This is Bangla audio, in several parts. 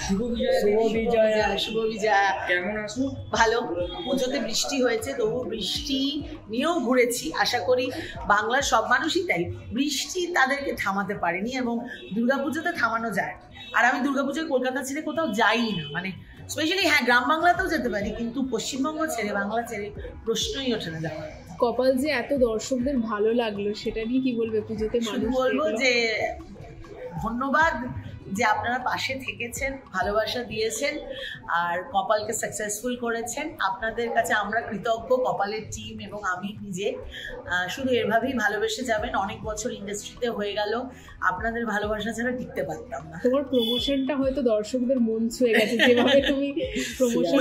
শুভ বিজয়া। শুভ বিজয়া। কেমন আছো? ভালো। পুজোতে বৃষ্টি হয়েছে, তবু বৃষ্টি নিয়েও ঘুরেছি। আশা করি বাংলার সব মানুষই তাই, বৃষ্টি তাদেরকে থামাতে পারেনি এবং দুর্গাপুজোতে থামানো যায়। আর আমি দুর্গাপুজোয় কলকাতা ছেড়ে কোথাও যাই না, মানে স্পেশালি হ্যাঁ গ্রাম বাংলাতেও যেতে পারি, কিন্তু পশ্চিমবঙ্গ ছেড়ে বাংলা ছেড়ে প্রশ্নই ওঠে না যাওয়ার। কপাল যে এত দর্শকদের ভালো লাগলো সেটা নিয়ে কি বলবে? পুজোতে মানুষ বলবো যে ধন্যবাদ যে আপনারা পাশে থেকেছেন, ভালোবাসা দিয়েছেন আর কপালকে সাকসেসফুল করেছেন। আপনাদের কাছে আমরা কৃতজ্ঞ, কপালের টিম এবং আমি নিজে। শুধু এভাবেই ভালোবেসে যাবেন। অনেক বছর ইন্ডাস্ট্রিতে হয়ে গেল, আপনাদের ভালোবাসা ছাড়া টিকতে পারতাম না। তোমার প্রমোশনটা হয়তো দর্শকদের মন ছুঁয়ে গেছে, যেভাবে তুমি প্রমোশন।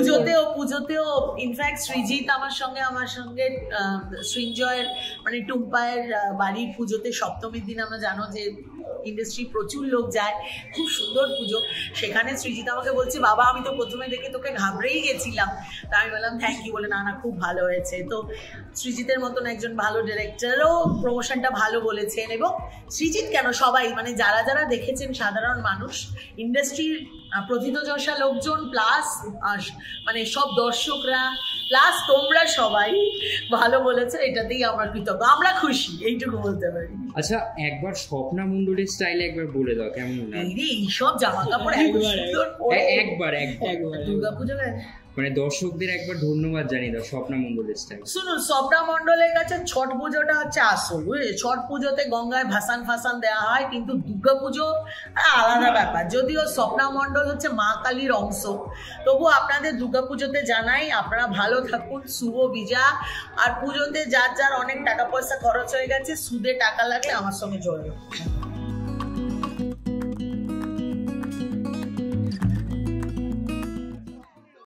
পুজোতেও ইনফ্যাক্ট সৃজিত আমার সঙ্গে সৃঞ্জয়ের মানে টুম্পায়ের বাড়ির পুজোতে সপ্তমীর দিন আমরা জানো যে ইন্ডাস্ট্রি প্রচুর লোক যায়, খুব সুন্দর পুজো। সেখানে সৃজিত আমাকে বলছে, বাবা আমি তো প্রথমে দেখে তোকে ঘাবড়েই গেছিলাম। তা আমি বললাম থ্যাংক ইউ, বলে না না খুব ভালো হয়েছে। তো সৃজিতের মতন একজন ভালো ডিরেক্টরও প্রমোশনটা ভালো বলেছেন। এবং সৃজিত কেন, সবাই মানে যারা যারা দেখেছেন সাধারণ মানুষ, ইন্ডাস্ট্রির প্রথিতযশা লোকজন প্লাস মানে সব দর্শকরা প্লাস তোমরা সবাই ভালো বলেছে, এটাতেই আমরা কৃতজ্ঞ, আমরা খুশি, এইটুকু বলতে পারি। আচ্ছা একবার স্বপ্না মণ্ডলের স্টাইলে একবার বলে দাও কেমন লাগে? এইসব জামা কাপড় একবার দুর্গাপুজো মানে দর্শকদের একবার ধন্যবাদ জানিয়ে দাও স্বপ্না মণ্ডলের স্টাইল। শুনুন, স্বপ্না মণ্ডলের কাছে ছট পুজোটা হচ্ছে আসল, বুঝলি? ছট পুজোতে গঙ্গায় ভাসান দেওয়া হয়, কিন্তু দুর্গাপুজো আলাদা ব্যাপার। যদিও স্বপ্না মণ্ডল হচ্ছে মা কালীর অংশ, তবু আপনাদের দুর্গাপুজোতে জানাই আপনারা ভালো থাকুন, শুভ বিজয়া। আর পুজোতে যার যার অনেক টাকা পয়সা খরচ হয়ে গেছে, সুদে টাকা লাগলে আমার সঙ্গে যোগাযোগ।